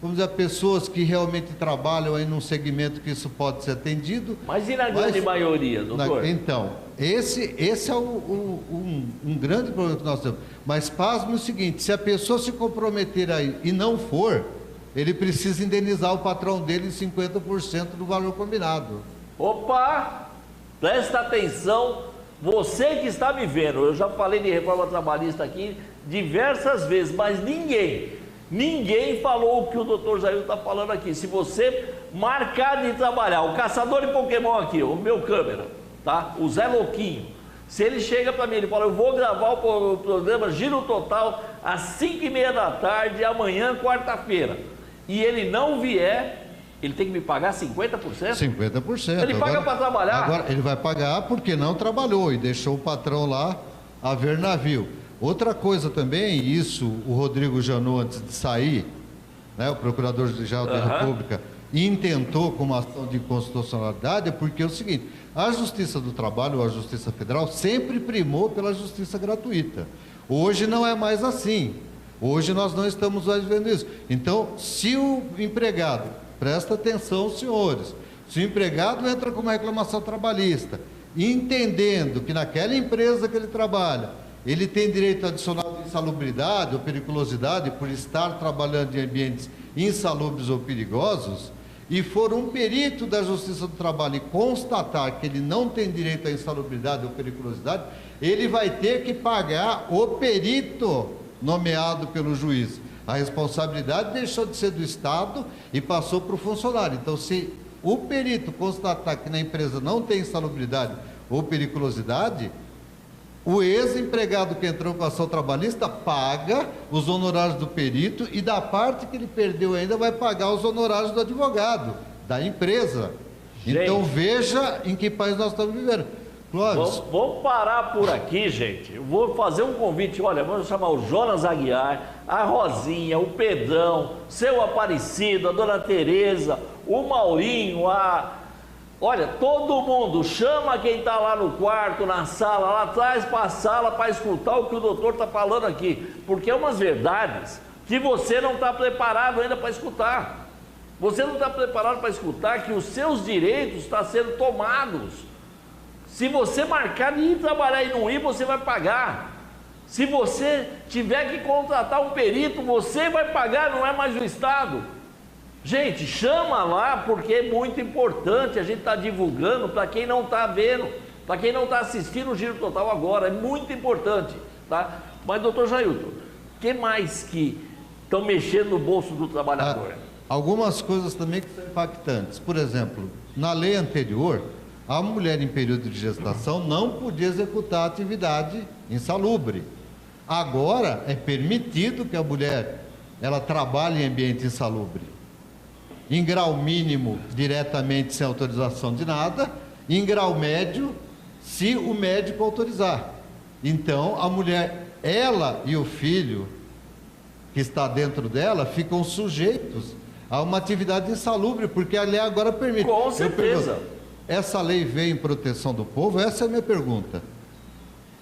vamos dizer, pessoas que realmente trabalham aí num segmento que isso pode ser atendido. Mas e na grande maioria, doutor? Então, esse é um grande problema que nós temos. Mas pasme o seguinte, se a pessoa se comprometer aí e não for, ele precisa indenizar o patrão dele em 50% do valor combinado. Opa, presta atenção. Você que está me vendo, eu já falei de reforma trabalhista aqui diversas vezes, mas ninguém falou o que o doutor Jair está falando aqui. Se você marcar de trabalhar, o caçador de Pokémon aqui, o meu câmera, tá? O Zé Louquinho, se ele chega para mim, ele fala, eu vou gravar o programa Giro Total às 5h30 da tarde, amanhã, quarta-feira, e ele não vier... Ele tem que me pagar 50%? 50%. Ele paga para trabalhar? Agora, ele vai pagar porque não trabalhou e deixou o patrão lá a ver navio. Outra coisa também, isso o Rodrigo Janot, antes de sair, né, o Procurador-Geral da República, intentou com uma ação de inconstitucionalidade, é porque é o seguinte, a Justiça do Trabalho, ou a Justiça Federal, sempre primou pela justiça gratuita. Hoje não é mais assim. Hoje nós não estamos mais vendo isso. Então, se o empregado... Presta atenção, senhores. Se o empregado entra com uma reclamação trabalhista, entendendo que naquela empresa que ele trabalha, ele tem direito adicional de insalubridade ou periculosidade por estar trabalhando em ambientes insalubres ou perigosos, e for um perito da Justiça do Trabalho e constatar que ele não tem direito à insalubridade ou periculosidade, ele vai ter que pagar o perito nomeado pelo juiz. A responsabilidade deixou de ser do Estado e passou para o funcionário. Então, se o perito constatar que na empresa não tem insalubridade ou periculosidade, o ex-empregado que entrou com a ação trabalhista paga os honorários do perito e da parte que ele perdeu ainda vai pagar os honorários do advogado, da empresa. Gente, então, veja em que país nós estamos vivendo. Vamos parar por aqui, gente. Eu vou fazer um convite. Olha, vamos chamar o Jonas Aguiar, a Rosinha, o Pedrão, seu Aparecido, a Dona Tereza, o Maurinho, Olha, todo mundo, chama quem está lá no quarto, na sala, lá atrás para a sala para escutar o que o doutor está falando aqui. Porque é umas verdades que você não está preparado ainda para escutar. Você não está preparado para escutar que os seus direitos estão sendo tomados. Se você marcar de ir trabalhar e não ir, você vai pagar. Se você tiver que contratar um perito, você vai pagar, não é mais o Estado. Gente, chama lá, porque é muito importante. A gente está divulgando para quem não está vendo, para quem não está assistindo o Giro Total agora. É muito importante, tá? Mas, doutor Jailton, o que mais que estão mexendo no bolso do trabalhador? Algumas coisas também que são impactantes. Por exemplo, na lei anterior... A mulher em período de gestação não podia executar atividade insalubre. Agora é permitido que a mulher ela trabalhe em ambiente insalubre. Em grau mínimo, diretamente sem autorização de nada. Em grau médio, se o médico autorizar. Então, a mulher, ela e o filho que está dentro dela, ficam sujeitos a uma atividade insalubre, porque a lei agora permite. Com certeza. Essa lei veio em proteção do povo? Essa é a minha pergunta.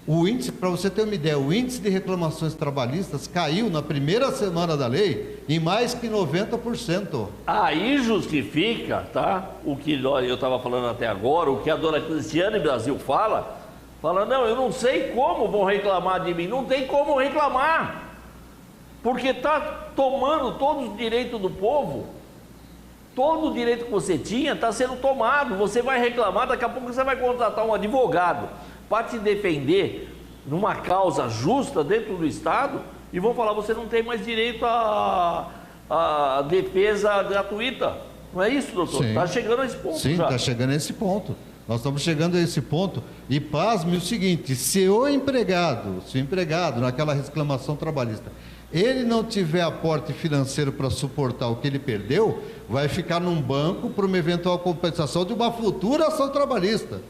O índice, para você ter uma ideia, o índice de reclamações trabalhistas caiu na primeira semana da lei em mais que 90%. Aí justifica, tá? O que eu estava falando até agora, o que a dona Cristiane Brasil fala, não, eu não sei como vão reclamar de mim. Não tem como reclamar, porque está tomando todos os direitos do povo. Todo o direito que você tinha está sendo tomado. Você vai reclamar, daqui a pouco você vai contratar um advogado para te defender numa causa justa dentro do Estado e vão falar, você não tem mais direito à defesa gratuita. Não é isso, doutor? Está chegando a esse ponto. Sim, está chegando a esse ponto. Nós estamos chegando a esse ponto. E pasme o seguinte, se o empregado naquela reclamação trabalhista, ele não tiver aporte financeiro para suportar o que ele perdeu, vai ficar num banco para uma eventual compensação de uma futura ação trabalhista.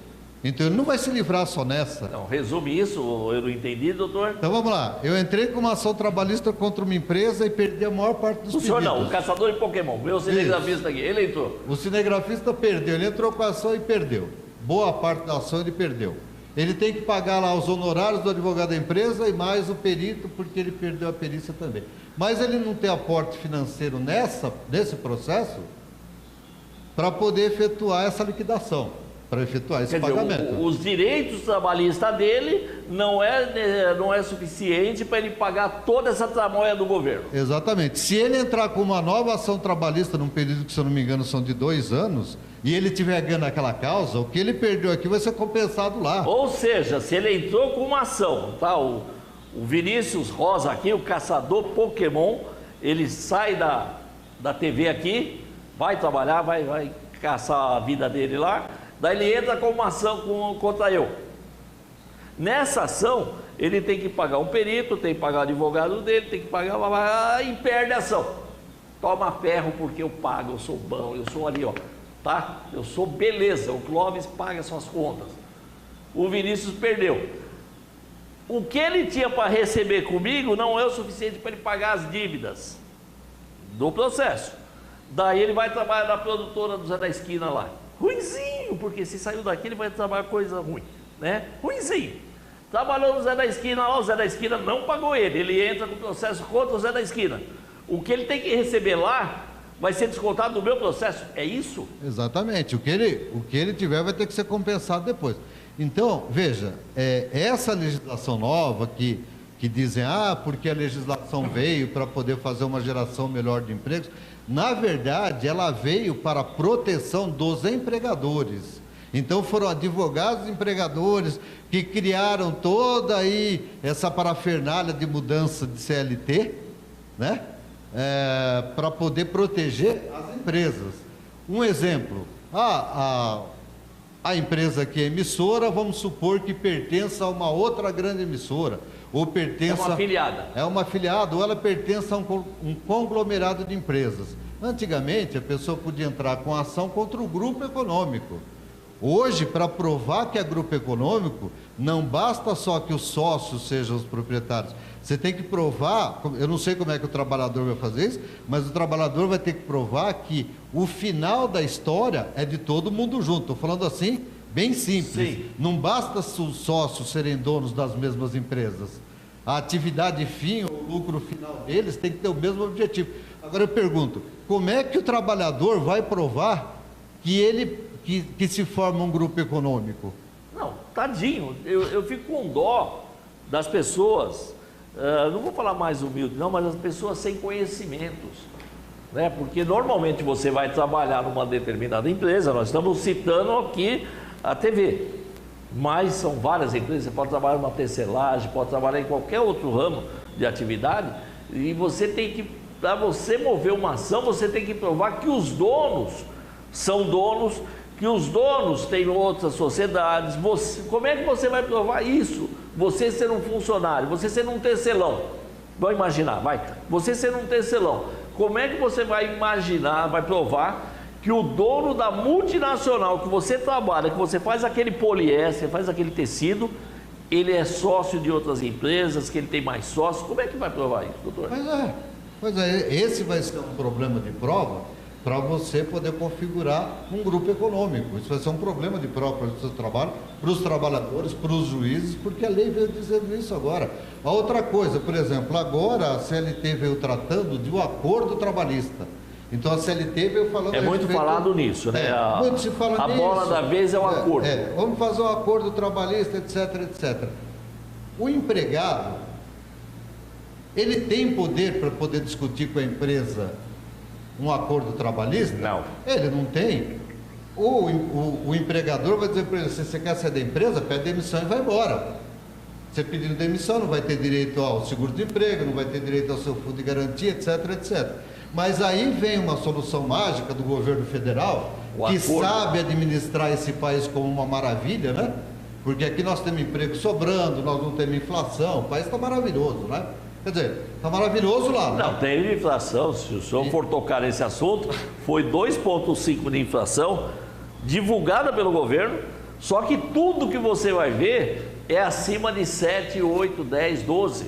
Então ele não vai se livrar só nessa. Não, resume isso, eu não entendi, doutor. Então vamos lá, eu entrei com uma ação trabalhista contra uma empresa e perdi a maior parte dos pedidos. O senhor não, o caçador de Pokémon, meu cinegrafista aqui, ele entrou. O cinegrafista perdeu, ele entrou com a ação e perdeu. Boa parte da ação ele perdeu. Ele tem que pagar lá os honorários do advogado da empresa e mais o perito, porque ele perdeu a perícia também. Mas ele não tem aporte financeiro nesse processo para poder efetuar essa liquidação, para efetuar esse pagamento. Os direitos trabalhistas dele não é suficiente para ele pagar toda essa tramóia do governo. Exatamente. Se ele entrar com uma nova ação trabalhista num período que, se eu não me engano, são de 2 anos, e ele tiver ganho naquela causa, o que ele perdeu aqui vai ser compensado lá. Ou seja, se ele entrou com uma ação, tá? O Vinícius Rosa aqui, o caçador Pokémon, ele sai da TV aqui, vai trabalhar, vai caçar a vida dele lá, daí ele entra com uma ação contra eu. Nessa ação, ele tem que pagar um perito, tem que pagar o advogado dele, tem que pagar e perde a ação. Toma ferro porque eu pago, eu sou bom, eu sou ali, ó. Tá? Eu sou beleza, o Clóvis paga suas contas. O Vinícius perdeu. O que ele tinha para receber comigo não é o suficiente para ele pagar as dívidas do processo. Daí ele vai trabalhar na produtora do Zé da Esquina lá. Ruinzinho, porque se saiu daqui ele vai trabalhar coisa ruim, né? Ruinzinho. Trabalhou no Zé da Esquina lá, o Zé da Esquina não pagou ele. Ele entra com o processo contra o Zé da Esquina. O que ele tem que receber lá vai ser descontado do meu processo, é isso? Exatamente, o que ele tiver vai ter que ser compensado depois. Então, veja, essa legislação nova que dizem, porque a legislação veio para poder fazer uma geração melhor de empregos, na verdade, ela veio para a proteção dos empregadores. Então, foram advogados e empregadores que criaram toda aí essa parafernália de mudança de CLT, né? Para poder proteger as empresas. Um exemplo, a empresa que é emissora, vamos supor que pertença a uma outra grande emissora, ou pertença... É uma afiliada. É uma afiliada, ou ela pertence a um conglomerado de empresas. Antigamente, a pessoa podia entrar com ação contra o grupo econômico. Hoje, para provar que é grupo econômico, não basta só que os sócios sejam os proprietários. Você tem que provar, eu não sei como é que o trabalhador vai fazer isso, mas o trabalhador vai ter que provar que o final da história é de todo mundo junto. Estou falando assim, bem simples. Sim. Não basta os sócios serem donos das mesmas empresas. A atividade fim, o lucro final deles tem que ter o mesmo objetivo. Agora eu pergunto, como é que o trabalhador vai provar que se forma um grupo econômico? Não, tadinho, eu fico com dó das pessoas, não vou falar mais humilde não, mas as pessoas sem conhecimentos, né? Porque normalmente você vai trabalhar numa determinada empresa, nós estamos citando aqui a TV, mas são várias empresas, você pode trabalhar numa tecelagem, pode trabalhar em qualquer outro ramo de atividade, e você tem que, para você mover uma ação, você tem que provar que os donos são donos, que os donos têm outras sociedades. Como é que você vai provar isso? Você ser um funcionário, você ser um tecelão. Vamos imaginar, vai. Você ser um tecelão. Como é que você vai imaginar, vai provar que o dono da multinacional que você trabalha, que você faz aquele poliéster, faz aquele tecido, ele é sócio de outras empresas, que ele tem mais sócios? Como é que vai provar isso, doutor? Pois é, esse vai ser um problema de prova para você poder configurar um grupo econômico. Isso vai ser um problema de prova para o seu trabalho, para os trabalhadores, para os juízes, porque a lei veio dizendo isso agora. A outra coisa, por exemplo, agora a CLT veio tratando de um acordo trabalhista. Então a CLT veio falando... É muito falado nisso, né? Muito se fala nisso. A bola da vez é o acordo. Vamos fazer um acordo trabalhista, etc, etc. O empregado, ele tem poder para poder discutir com a empresa um acordo trabalhista? Não. Ele não tem. O empregador vai dizer para ele, se você quer sair da empresa, pede demissão e vai embora. Você pedindo demissão, não vai ter direito ao seguro de emprego, não vai ter direito ao seu fundo de garantia, etc, etc. Mas aí vem uma solução mágica do governo federal, que sabe administrar esse país como uma maravilha, né? Porque aqui nós temos emprego sobrando, nós não temos inflação, o país está maravilhoso, né? Quer dizer, está maravilhoso lá, né? Não, teve inflação, se o senhor for tocar nesse assunto, foi 2,5% de inflação, divulgada pelo governo, só que tudo que você vai ver é acima de 7, 8, 10, 12.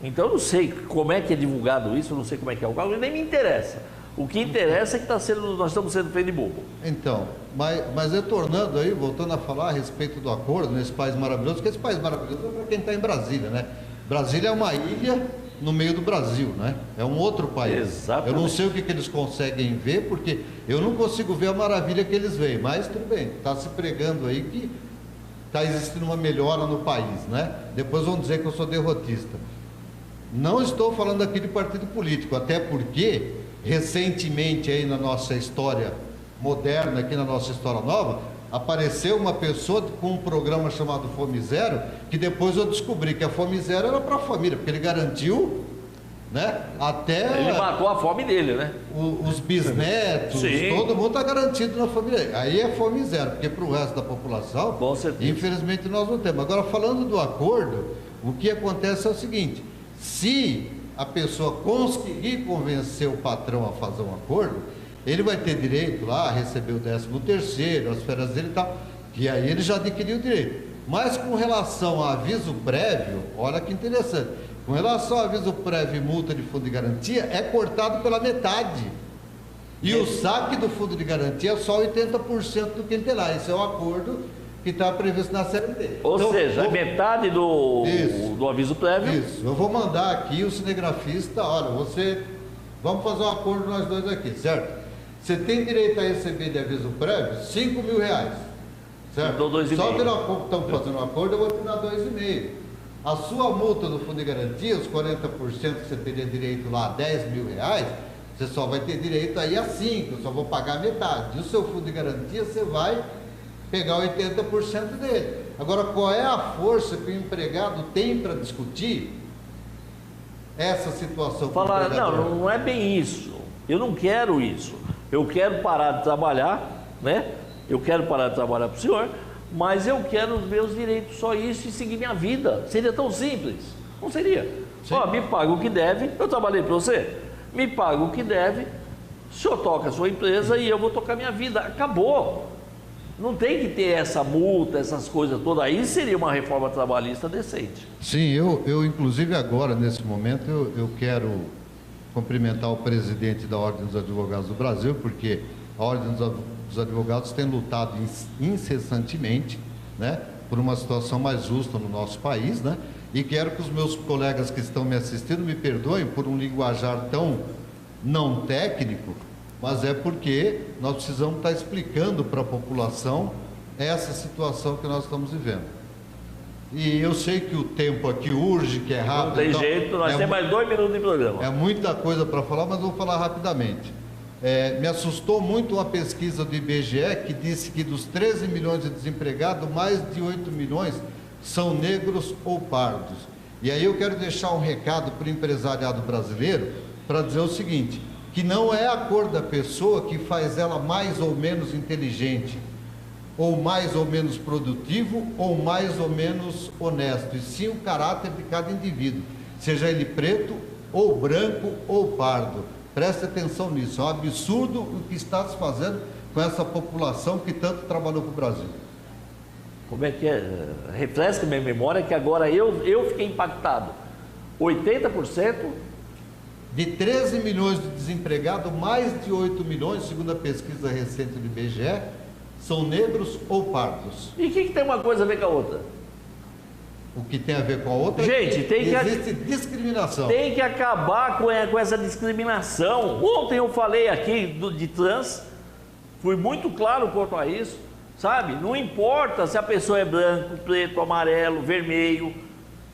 Então eu não sei como é que é divulgado isso, eu não sei como é que é o cálculo, nem me interessa. O que interessa é que nós estamos sendo feitos de bobo. Então, mas retornando aí, voltando a falar a respeito do acordo nesse país maravilhoso, porque esse país maravilhoso é para quem está em Brasília, né? Brasília é uma ilha no meio do Brasil, né? É um outro país. Exatamente. Eu não sei o que eles conseguem ver, porque eu não consigo ver a maravilha que eles veem, mas tudo bem, está se pregando aí que está existindo uma melhora no país, né? Depois vão dizer que eu sou derrotista. Não estou falando aqui de partido político, até porque recentemente aí na nossa história moderna, aqui na nossa história nova, apareceu uma pessoa com um programa chamado Fome Zero, que depois eu descobri que a Fome Zero era para a família, porque ele garantiu, né, até... Ele matou a fome dele, né? Os bisnetos, todo mundo está garantido na família. Aí é Fome Zero, porque para o resto da população, com certeza, infelizmente nós não temos. Agora, falando do acordo, o que acontece é o seguinte: se a pessoa conseguir convencer o patrão a fazer um acordo, ele vai ter direito lá a receber o 13º, as férias dele e tal, que aí ele já adquiriu o direito. Mas com relação a aviso prévio, olha que interessante, com relação a aviso prévio e multa de fundo de garantia, é cortado pela metade. E o saque do fundo de garantia é só 80% do que ele tem lá. Esse é o acordo que está previsto na CLT. Ou então, seja, metade do aviso prévio. Isso, eu vou mandar aqui o cinegrafista, olha, vamos fazer um acordo nós dois aqui, certo? Você tem direito a receber de aviso prévio R$5.000, certo? Eu dou 2,5. Só que nós estamos fazendo um acordo, eu vou te dar 2,5. A sua multa do fundo de garantia, os 40% que você teria direito lá a R$10.000, você só vai ter direito aí a 5, eu só vou pagar metade. E o seu fundo de garantia, você vai pegar 80% dele. Agora, qual é a força que o empregado tem para discutir essa situação? Falar, não é bem isso. Eu não quero isso. Eu quero parar de trabalhar, né? Eu quero parar de trabalhar para o senhor, mas eu quero os meus direitos, só isso, e seguir minha vida. Seria tão simples? Não seria. Ó, me paga o que deve, eu trabalhei para você. Me paga o que deve, o senhor toca a sua empresa e eu vou tocar minha vida. Acabou. Não tem que ter essa multa, essas coisas todas. Aí seria uma reforma trabalhista decente. Sim, eu inclusive agora, nesse momento, eu quero cumprimentar o presidente da Ordem dos Advogados do Brasil, porque a Ordem dos Advogados tem lutado incessantemente, né, por uma situação mais justa no nosso país, né? E quero que os meus colegas que estão me assistindo me perdoem por um linguajar tão não técnico, mas é porque nós precisamos estar explicando para a população essa situação que nós estamos vivendo. E eu sei que o tempo aqui urge, que é rápido. Não tem jeito, nós temos mais 2 minutos de programa. É muita coisa para falar, mas vou falar rapidamente. Me assustou muito uma pesquisa do IBGE que disse que dos 13 milhões de desempregados, mais de 8 milhões são negros ou pardos. E aí eu quero deixar um recado para o empresariado brasileiro para dizer o seguinte, que não é a cor da pessoa que faz ela mais ou menos inteligente, ou mais ou menos produtivo, ou mais ou menos honesto, e sim o caráter de cada indivíduo, seja ele preto, ou branco, ou pardo. Preste atenção nisso, é um absurdo o que está se fazendo com essa população que tanto trabalhou para o Brasil. Como é que é? Refresca minha memória que agora eu fiquei impactado. 80%... De 13 milhões de desempregados, mais de 8 milhões, segundo a pesquisa recente do IBGE, são negros ou pardos. E o que tem uma coisa a ver com a outra? O que tem a ver com a outra? Gente, existe discriminação. Tem que acabar com essa discriminação. Ontem eu falei aqui de trans, fui muito claro quanto a isso, sabe? Não importa se a pessoa é branco, preto, amarelo, vermelho,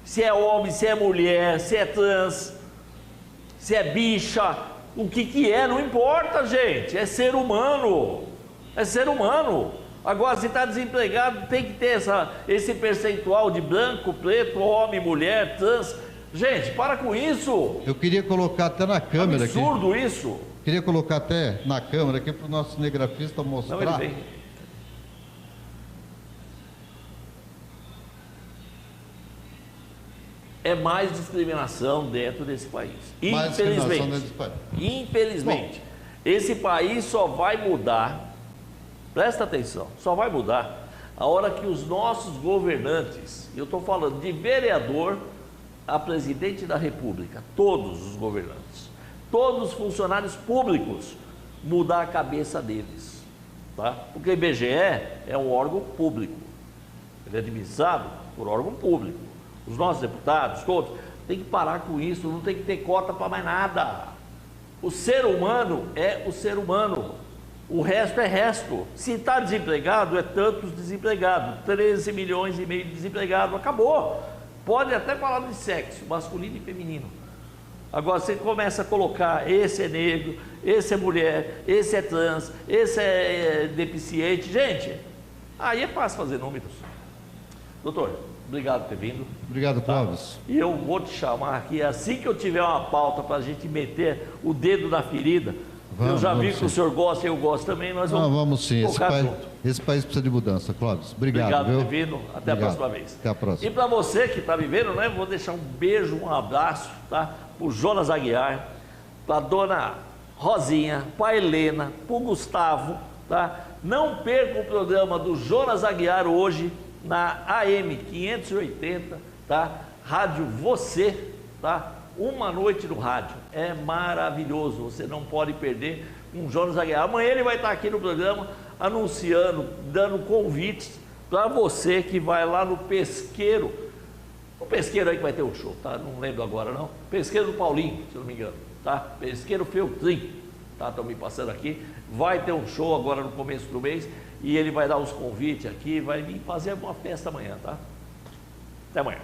se é homem, se é mulher, se é trans, se é bicha, o que é, não importa, gente, é ser humano, é ser humano. Agora, se está desempregado, tem que ter esse percentual de branco, preto, homem, mulher, trans. Gente, para com isso. Eu queria colocar até na câmera aqui. Absurdo isso. Queria colocar até na câmera aqui para o nosso cinegrafista mostrar. Não, ele vem. É mais discriminação dentro desse país. Infelizmente. Infelizmente. Esse país só vai mudar. Presta atenção, só vai mudar a hora que os nossos governantes, eu estou falando de vereador a presidente da República, todos os governantes, todos os funcionários públicos, mudar a cabeça deles, tá? Porque o IBGE é um órgão público, ele é administrado por órgão público. Os nossos deputados, todos, tem que parar com isso, não tem que ter cota para mais nada. O ser humano é o ser humano. O resto é resto. Se está desempregado, é tantos desempregados. 13 milhões e meio de desempregados. Acabou. Pode até falar de sexo, masculino e feminino. Agora você começa a colocar, esse é negro, esse é mulher, esse é trans, esse é deficiente. Gente, aí é fácil fazer números. Doutor, obrigado por ter vindo. Obrigado, Cláudio. E eu vou te chamar aqui, assim que eu tiver uma pauta para a gente meter o dedo na ferida. Eu já vi que o senhor gosta e eu gosto também, nós vamos sim. Esse país precisa de mudança, Cláudio. Obrigado por ter vindo. Até a próxima vez. Até a próxima. E para você que está vivendo, né? Vou deixar um beijo, um abraço, tá? Para o Jonas Aguiar, para a dona Rosinha, para a Helena, para o Gustavo, tá? Não perca o programa do Jonas Aguiar hoje na AM 580, tá? Rádio Você, tá? Uma noite no rádio, é maravilhoso, você não pode perder um Jonas Aguiar. Amanhã ele vai estar aqui no programa anunciando, dando convites para você que vai lá no Pesqueiro, o Pesqueiro aí que vai ter um show, tá? Não lembro agora não, Pesqueiro do Paulinho, se não me engano, tá? Pesqueiro Feltrin, tá? Estão me passando aqui, vai ter um show agora no começo do mês e ele vai dar os convites aqui, vai vir fazer uma festa amanhã, tá? Até amanhã.